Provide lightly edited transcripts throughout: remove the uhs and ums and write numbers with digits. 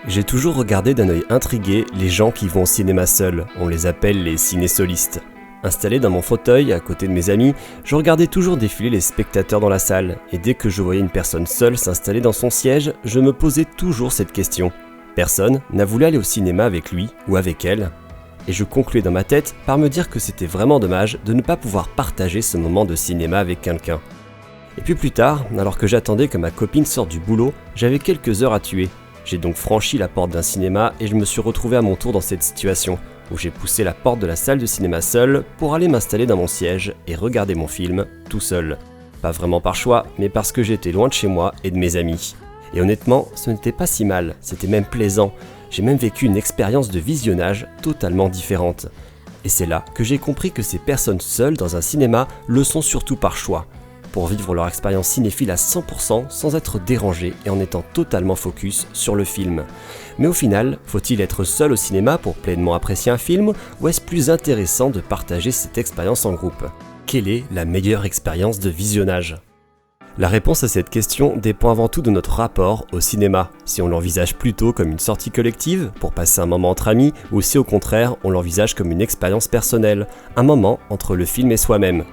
J'ai toujours regardé d'un œil intrigué les gens qui vont au cinéma seuls, on les appelle les ciné-solistes. Installé dans mon fauteuil, à côté de mes amis, je regardais toujours défiler les spectateurs dans la salle, et dès que je voyais une personne seule s'installer dans son siège, je me posais toujours cette question. Personne n'a voulu aller au cinéma avec lui ou avec elle. Et je concluais dans ma tête par me dire que c'était vraiment dommage de ne pas pouvoir partager ce moment de cinéma avec quelqu'un. Et puis plus tard, alors que j'attendais que ma copine sorte du boulot, j'avais quelques heures à tuer. J'ai donc franchi la porte d'un cinéma et je me suis retrouvé à mon tour dans cette situation, où j'ai poussé la porte de la salle de cinéma seul pour aller m'installer dans mon siège et regarder mon film tout seul. Pas vraiment par choix, mais parce que j'étais loin de chez moi et de mes amis. Et honnêtement, ce n'était pas si mal, c'était même plaisant. J'ai même vécu une expérience de visionnage totalement différente. Et c'est là que j'ai compris que ces personnes seules dans un cinéma le sont surtout par choix, pour vivre leur expérience cinéphile à 100% sans être dérangés et en étant totalement focus sur le film. Mais au final, faut-il être seul au cinéma pour pleinement apprécier un film ou est-ce plus intéressant de partager cette expérience en groupe ? Quelle est la meilleure expérience de visionnage ? La réponse à cette question dépend avant tout de notre rapport au cinéma, si on l'envisage plutôt comme une sortie collective pour passer un moment entre amis ou si au contraire on l'envisage comme une expérience personnelle, un moment entre le film et soi-même.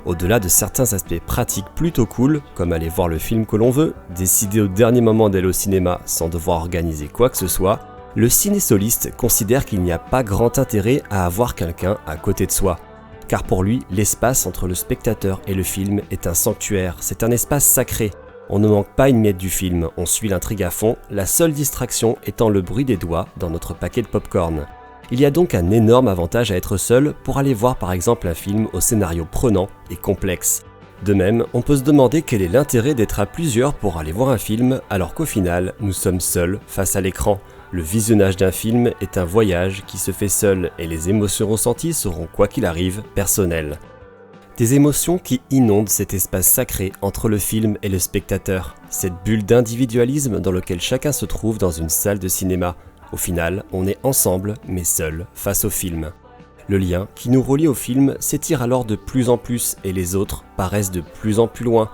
Au-delà de certains aspects pratiques plutôt cool, comme aller voir le film que l'on veut, décider au dernier moment d'aller au cinéma sans devoir organiser quoi que ce soit, le ciné-soliste considère qu'il n'y a pas grand intérêt à avoir quelqu'un à côté de soi. Car pour lui, l'espace entre le spectateur et le film est un sanctuaire, c'est un espace sacré. On ne manque pas une miette du film, on suit l'intrigue à fond, la seule distraction étant le bruit des doigts dans notre paquet de popcorn. Il y a donc un énorme avantage à être seul pour aller voir par exemple un film au scénario prenant et complexe. De même, on peut se demander quel est l'intérêt d'être à plusieurs pour aller voir un film alors qu'au final, nous sommes seuls face à l'écran. Le visionnage d'un film est un voyage qui se fait seul et les émotions ressenties seront quoi qu'il arrive personnelles. Des émotions qui inondent cet espace sacré entre le film et le spectateur, cette bulle d'individualisme dans laquelle chacun se trouve dans une salle de cinéma. Au final, on est ensemble, mais seul, face au film. Le lien qui nous relie au film s'étire alors de plus en plus et les autres paraissent de plus en plus loin.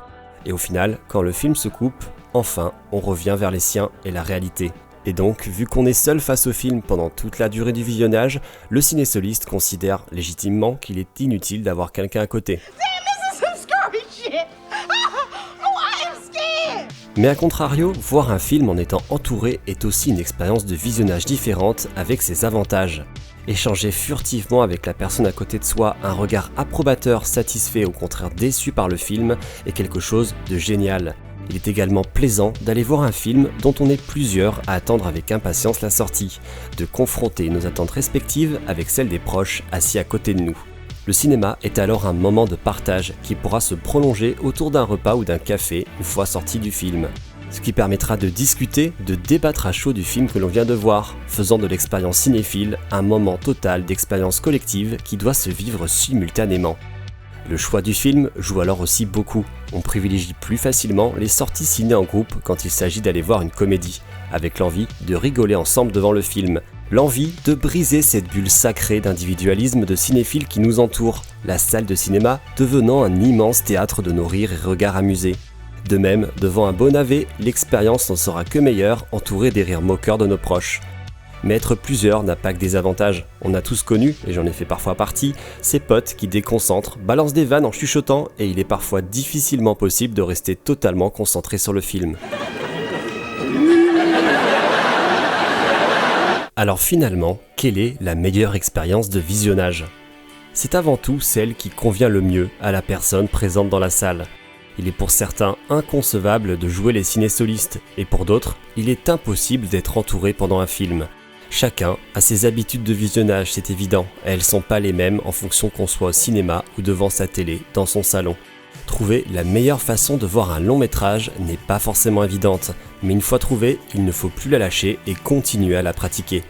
Et au final, quand le film se coupe, enfin, on revient vers les siens et la réalité. Et donc, vu qu'on est seul face au film pendant toute la durée du visionnage, le ciné-soliste considère légitimement qu'il est inutile d'avoir quelqu'un à côté. Mais à contrario, voir un film en étant entouré est aussi une expérience de visionnage différente avec ses avantages. Échanger furtivement avec la personne à côté de soi, un regard approbateur, satisfait au contraire déçu par le film, est quelque chose de génial. Il est également plaisant d'aller voir un film dont on est plusieurs à attendre avec impatience la sortie, de confronter nos attentes respectives avec celles des proches assis à côté de nous. Le cinéma est alors un moment de partage qui pourra se prolonger autour d'un repas ou d'un café une fois sorti du film. Ce qui permettra de discuter, de débattre à chaud du film que l'on vient de voir, faisant de l'expérience cinéphile un moment total d'expérience collective qui doit se vivre simultanément. Le choix du film joue alors aussi beaucoup. On privilégie plus facilement les sorties ciné en groupe quand il s'agit d'aller voir une comédie, avec l'envie de rigoler ensemble devant le film. L'envie de briser cette bulle sacrée d'individualisme de cinéphiles qui nous entoure, la salle de cinéma devenant un immense théâtre de nos rires et regards amusés. De même, devant un bon navet, l'expérience n'en sera que meilleure, entourée des rires moqueurs de nos proches. Mais être plusieurs n'a pas que des avantages. On a tous connu, et j'en ai fait parfois partie, ces potes qui déconcentrent, balancent des vannes en chuchotant, et il est parfois difficilement possible de rester totalement concentré sur le film. Alors finalement, quelle est la meilleure expérience de visionnage ? C'est avant tout celle qui convient le mieux à la personne présente dans la salle. Il est pour certains inconcevable de jouer les ciné-solistes, et pour d'autres, il est impossible d'être entouré pendant un film. Chacun a ses habitudes de visionnage, c'est évident, et elles sont pas les mêmes en fonction qu'on soit au cinéma ou devant sa télé, dans son salon. Trouver la meilleure façon de voir un long métrage n'est pas forcément évidente, mais une fois trouvée, il ne faut plus la lâcher et continuer à la pratiquer.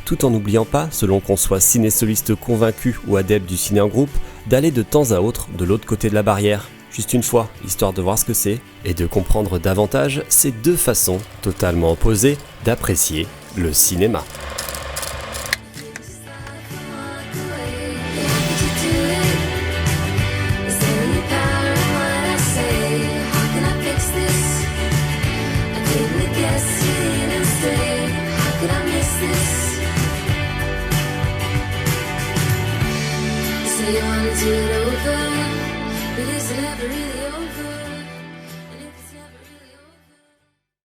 Tout en n'oubliant pas, selon qu'on soit ciné-soliste convaincu ou adepte du ciné en groupe, d'aller de temps à autre de l'autre côté de la barrière, juste une fois, histoire de voir ce que c'est, et de comprendre davantage ces deux façons totalement opposées d'apprécier le cinéma. Guess you didn't stay. this? You say you wanna do it over, but is it ever really